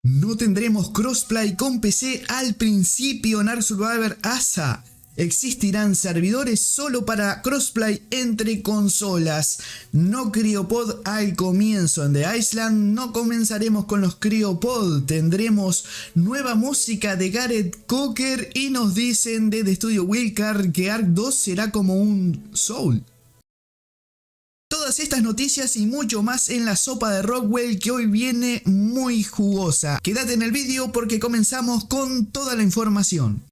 No tendremos crossplay con PC al principio en Ark Survivor Asa. Existirán servidores solo para crossplay entre consolas. No Cryopod al comienzo en The Island. No comenzaremos con los Cryopod. Tendremos nueva música de Gareth Cocker y nos dicen desde Studio Wildcard que Ark 2 será como un Soul. Todas estas noticias y mucho más en la sopa de Rockwell, que hoy viene muy jugosa. Quédate en el vídeo porque comenzamos con toda la información.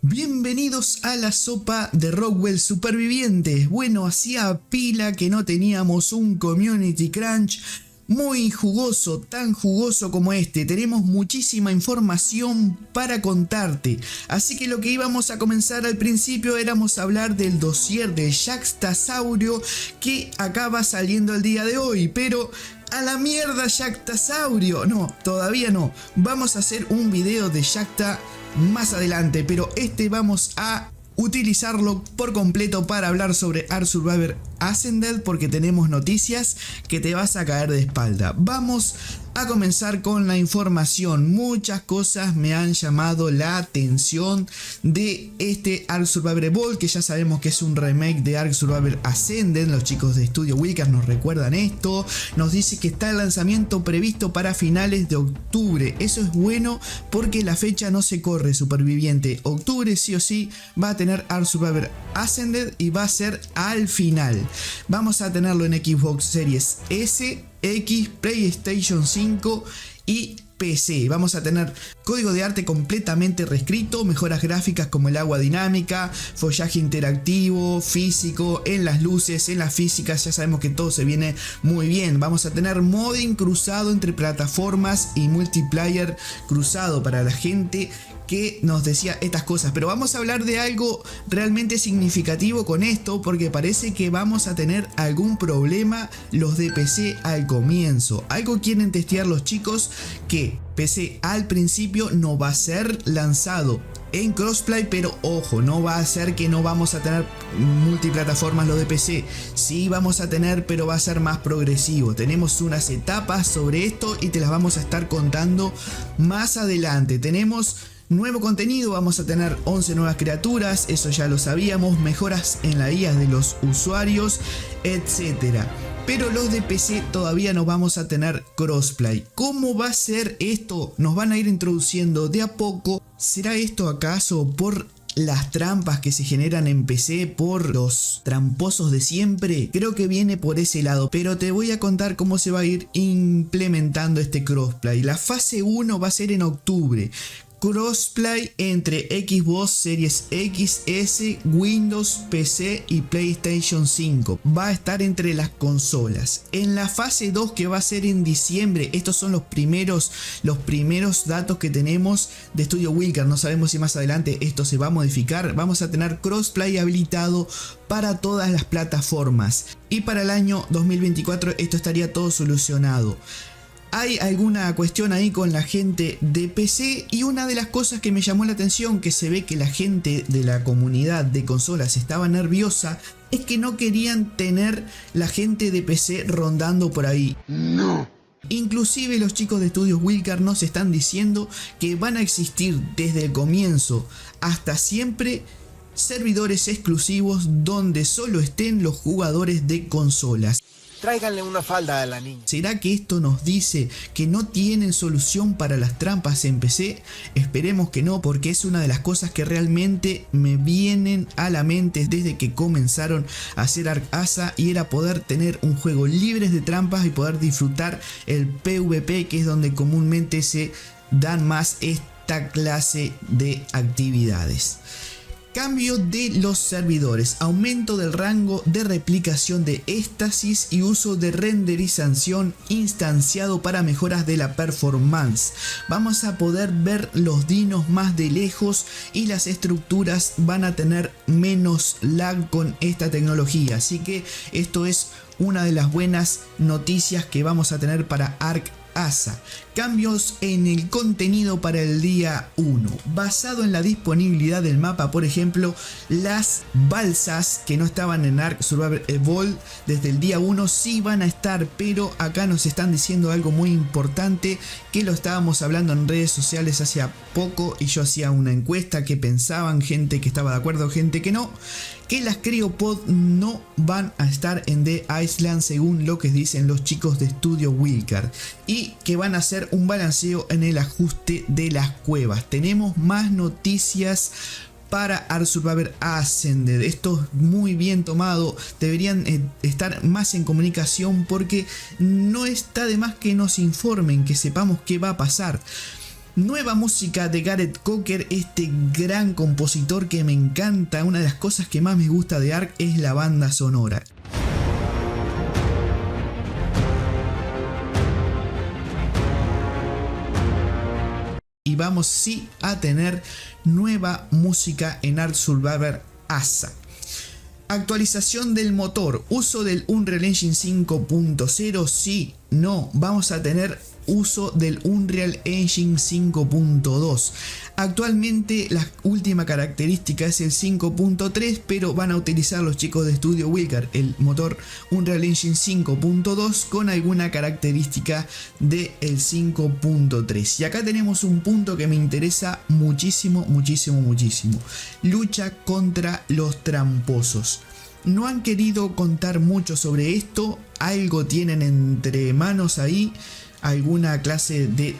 Bienvenidos a la sopa de Rockwell Supervivientes. Bueno, hacía pila que no teníamos un Community Crunch muy jugoso, tan jugoso como este. Tenemos muchísima información para contarte. Así que lo que íbamos a comenzar al principio éramos a hablar del dossier del Jagtasaurio que acaba saliendo el día de hoy. Pero a la mierda Jagtasaurio. No, todavía no. Vamos a hacer un video de Jagta más adelante, pero este vamos a utilizarlo por completo para hablar sobre Ark Survivor Ascended, porque tenemos noticias que te vas a caer de espalda. Vamos a comenzar con la información. Muchas cosas me han llamado la atención de este Ark Survivor Evolved, que ya sabemos que es un remake de Ark Survivor Ascended. Los chicos de Studio Wildcard nos recuerdan esto. Nos dice que está el lanzamiento previsto para finales de octubre. Eso es bueno porque la fecha no se corre, superviviente. Octubre sí o sí va a tener Ark Survivor Ascended y va a ser al final. Vamos a tenerlo en Xbox Series S, X, PlayStation 5 y PC. Vamos a tener código de arte completamente reescrito, mejoras gráficas como el agua dinámica, follaje interactivo, físico, en las luces, en las físicas. Ya sabemos que todo se viene muy bien. Vamos a tener modding cruzado entre plataformas y multiplayer cruzado para la gente que nos decía estas cosas. Pero vamos a hablar de algo realmente significativo con esto, porque parece que vamos a tener algún problema los de PC al comienzo. Algo quieren testear los chicos, que PC al principio no va a ser lanzado en crossplay, pero ojo, no va a ser que no vamos a tener multiplataformas lo de PC. Sí vamos a tener, pero va a ser más progresivo. Tenemos unas etapas sobre esto y te las vamos a estar contando más adelante. Tenemos nuevo contenido, vamos a tener 11 nuevas criaturas, eso ya lo sabíamos, mejoras en la IA de los usuarios, etcétera. Pero los de PC todavía no vamos a tener crossplay. ¿Cómo va a ser esto? Nos van a ir introduciendo de a poco. ¿Será esto acaso por las trampas que se generan en PC, por los tramposos de siempre? Creo que viene por ese lado, pero te voy a contar cómo se va a ir implementando este crossplay. La fase 1 va a ser en octubre. Crossplay entre Xbox Series X, S, Windows, PC y PlayStation 5. Va a estar entre las consolas. En la fase 2, que va a ser en diciembre, estos son los primeros datos que tenemos de Studio Wildcard. No sabemos si más adelante esto se va a modificar. Vamos a tener crossplay habilitado para todas las plataformas. Y para el año 2024 esto estaría todo solucionado. Hay alguna cuestión ahí con la gente de PC, y una de las cosas que me llamó la atención, que se ve que la gente de la comunidad de consolas estaba nerviosa, es que no querían tener la gente de PC rondando por ahí. No. Inclusive los chicos de Studios Wildcard nos están diciendo que van a existir desde el comienzo hasta siempre servidores exclusivos donde solo estén los jugadores de consolas. Tráiganle una falda a la niña. ¿Será que esto nos dice que no tienen solución para las trampas en PC? Esperemos que no, porque es una de las cosas que realmente me vienen a la mente desde que comenzaron a hacer Ark Asa, y era poder tener un juego libre de trampas y poder disfrutar el PvP, que es donde comúnmente se dan más esta clase de actividades. Cambio de los servidores, aumento del rango de replicación de éxtasis y uso de renderización instanciado para mejoras de la performance. Vamos a poder ver los dinos más de lejos y las estructuras van a tener menos lag con esta tecnología. Así que esto es una de las buenas noticias que vamos a tener para Ark Asa. Cambios en el contenido para el día 1. Basado en la disponibilidad del mapa, por ejemplo, las balsas que no estaban en Ark Survival Evolved desde el día 1 sí van a estar, pero acá nos están diciendo algo muy importante que lo estábamos hablando en redes sociales hace poco y yo hacía una encuesta que pensaban, gente que estaba de acuerdo, gente que no, que las Cryopod no van a estar en The Island según lo que dicen los chicos de Studio Wildcard y que van a hacer un balanceo en el ajuste de las cuevas. Tenemos más noticias para Ark Survivor Ascended. Esto es muy bien tomado, deberían estar más en comunicación porque no está de más que nos informen, que sepamos qué va a pasar. Nueva música de Gareth Cocker, este gran compositor que me encanta. Una de las cosas que más me gusta de Ark es la banda sonora. Y vamos sí a tener nueva música en Ark Survivor Asa. Actualización del motor, uso del Unreal Engine 5.0, sí, no, vamos a tener uso del Unreal Engine 5.2. Actualmente la última característica es el 5.3, pero van a utilizar los chicos de Studio Wildcard el motor Unreal Engine 5.2 con alguna característica del 5.3. Y acá tenemos un punto que me interesa muchísimo, muchísimo, muchísimo. Lucha contra los tramposos. No han querido contar mucho sobre esto, algo tienen entre manos ahí, alguna clase de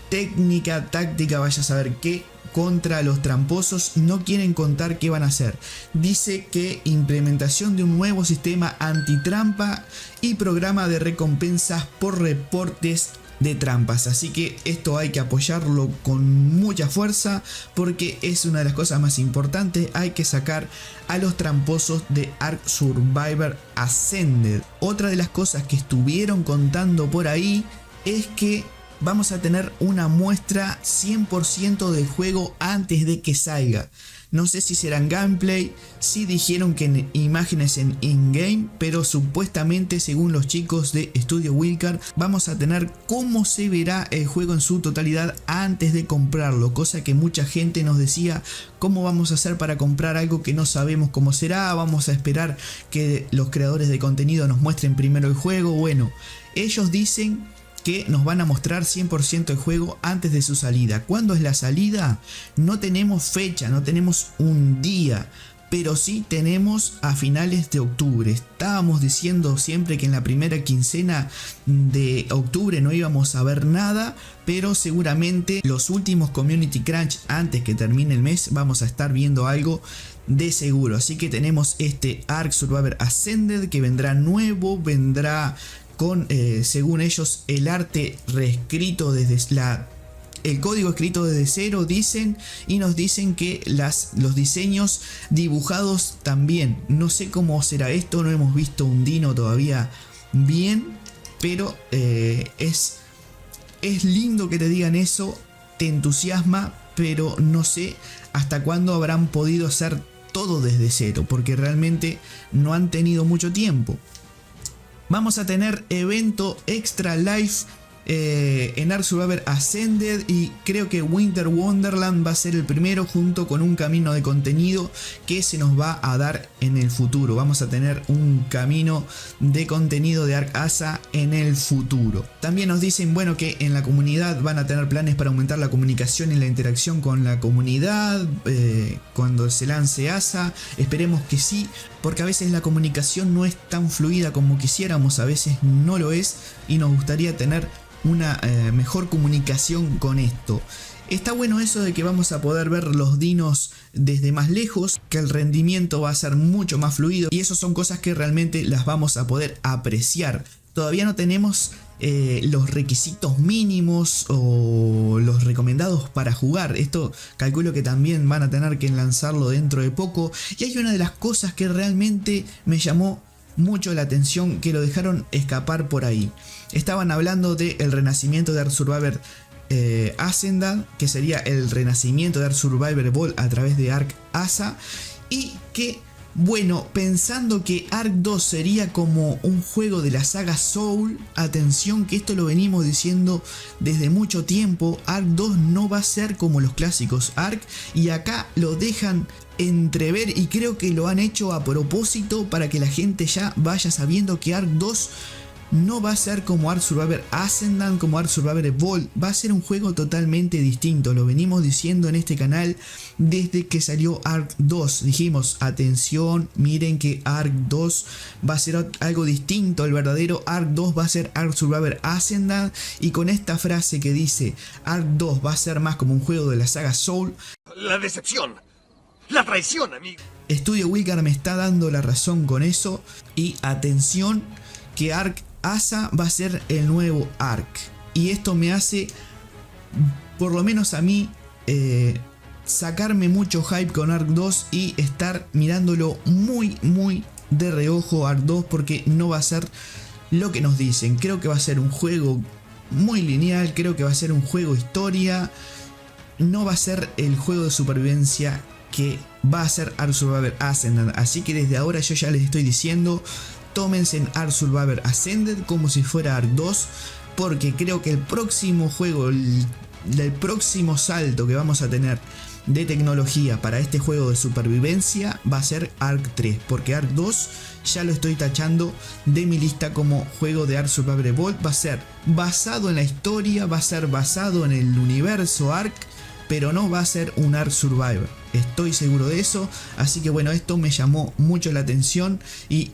técnica, táctica, vaya a saber qué, contra los tramposos. No quieren contar qué van a hacer. Dice que implementación de un nuevo sistema antitrampa y programa de recompensas por reportes de trampas, así que esto hay que apoyarlo con mucha fuerza porque es una de las cosas más importantes. Hay que sacar a los tramposos de Ark Survivor Ascended. Otra de las cosas que estuvieron contando por ahí es que vamos a tener una muestra 100% del juego antes de que salga. No sé si serán gameplay, sí dijeron que en imágenes en in-game, pero supuestamente según los chicos de Studio Wildcard vamos a tener cómo se verá el juego en su totalidad antes de comprarlo, cosa que mucha gente nos decía, ¿cómo vamos a hacer para comprar algo que no sabemos cómo será? Vamos a esperar que los creadores de contenido nos muestren primero el juego. Bueno, ellos dicen que nos van a mostrar 100% el juego antes de su salida. ¿Cuándo es la salida? No tenemos fecha, no tenemos un día, pero sí tenemos a finales de octubre. Estábamos diciendo siempre que en la primera quincena de octubre no íbamos a ver nada, pero seguramente los últimos Community Crunch antes que termine el mes vamos a estar viendo algo de seguro. Así que tenemos este Ark Survivor Ascended que vendrá nuevo, vendrá con, según ellos, el arte reescrito desde el código escrito desde cero, dicen, y nos dicen que los diseños dibujados también. No sé cómo será esto, no hemos visto un dino todavía bien, pero es lindo que te digan eso, te entusiasma, pero no sé hasta cuándo habrán podido hacer todo desde cero, porque realmente no han tenido mucho tiempo. Vamos a tener evento Extra Life en Ark Survivor Ascended y creo que Winter Wonderland va a ser el primero junto con un camino de contenido que se nos va a dar en el futuro. Vamos a tener un camino de contenido de Ark Asa en el futuro. También nos dicen, bueno, que en la comunidad van a tener planes para aumentar la comunicación y la interacción con la comunidad cuando se lance Asa. Esperemos que sí, porque a veces la comunicación no es tan fluida como quisiéramos, a veces no lo es y nos gustaría tener una mejor comunicación con esto. Está bueno eso de que vamos a poder ver los dinos desde más lejos, que el rendimiento va a ser mucho más fluido y eso son cosas que realmente las vamos a poder apreciar. Todavía no tenemos los requisitos mínimos o los recomendados para jugar. Esto calculo que también van a tener que lanzarlo dentro de poco. Y hay una de las cosas que realmente me llamó mucho la atención, que lo dejaron escapar por ahí. Estaban hablando del renacimiento de Ark Survivor Ascended, que sería el renacimiento de Ark Survivor Evolved a través de Ark Asa, y que Bueno, pensando que Ark 2 sería como un juego de la saga Soul, atención que esto lo venimos diciendo desde mucho tiempo, Ark 2 no va a ser como los clásicos Ark, y acá lo dejan entrever y creo que lo han hecho a propósito para que la gente ya vaya sabiendo que Ark 2 no va a ser como Ark Survivor Ascendant, como Ark Survivor Evolved, va a ser un juego totalmente distinto. Lo venimos diciendo en este canal desde que salió Ark 2. Dijimos, atención, miren que Ark 2 va a ser algo distinto. El verdadero Ark 2 va a ser Ark Survivor Ascendant. Y con esta frase que dice Ark 2 va a ser más como un juego de la saga Soul. La decepción, la traición, amigo. Studio Wicard me está dando la razón con eso. Y atención que Ark Asa va a ser el nuevo Ark, y esto me hace, por lo menos a mí, sacarme mucho hype con Ark 2 y estar mirándolo muy de reojo Ark 2, porque no va a ser lo que nos dicen. Creo que va a ser un juego muy lineal, creo que va a ser un juego historia, no va a ser el juego de supervivencia que va a ser Ark Survivor Ascendant. Así que desde ahora yo ya les estoy diciendo, tómense en Ark Survivor Ascended como si fuera Ark 2, porque creo que el próximo juego, el próximo salto que vamos a tener de tecnología para este juego de supervivencia va a ser Ark 3, porque Ark 2 ya lo estoy tachando de mi lista como juego de Ark Survivor Evolved. Va a ser basado en la historia, va a ser basado en el universo Ark, pero no va a ser un Ark Survivor, estoy seguro de eso. Así que bueno, esto me llamó mucho la atención y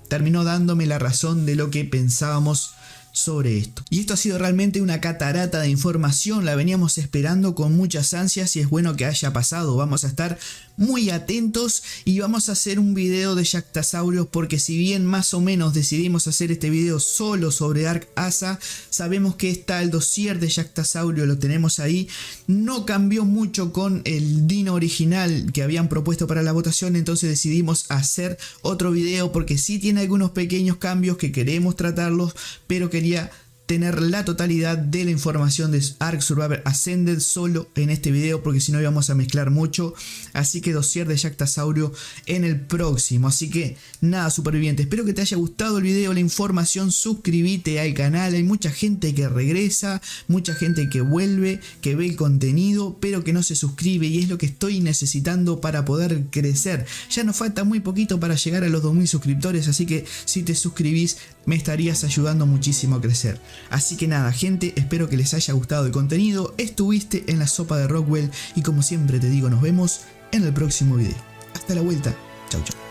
terminó dándome la razón de lo que pensábamos sobre esto. Y esto ha sido realmente una catarata de información, la veníamos esperando con muchas ansias y es bueno que haya pasado. Vamos a estar muy atentos y vamos a hacer un video de Jactasaurios, porque si bien más o menos decidimos hacer este video solo sobre Ark Asa, sabemos que está el dossier de Jactasaurio, lo tenemos ahí, no cambió mucho con el dino original que habían propuesto para la votación, entonces decidimos hacer otro video porque sí tiene algunos pequeños cambios que queremos tratarlos, pero quería tener la totalidad de la información de Ark Survivor Ascended solo en este video, porque si no íbamos a mezclar mucho. Así que dossier de Jactasaurio en el próximo. Así que nada, superviviente, espero que te haya gustado el video, la información. Suscríbete al canal, hay mucha gente que regresa, mucha gente que vuelve, que ve el contenido pero que no se suscribe, y es lo que estoy necesitando para poder crecer. Ya nos falta muy poquito para llegar a los 2000 suscriptores, así que si te suscribís me estarías ayudando muchísimo a crecer. Así que nada, gente, espero que les haya gustado el contenido. Estuviste en la sopa de Rockwell y como siempre te digo, nos vemos en el próximo video. Hasta la vuelta. Chau chau.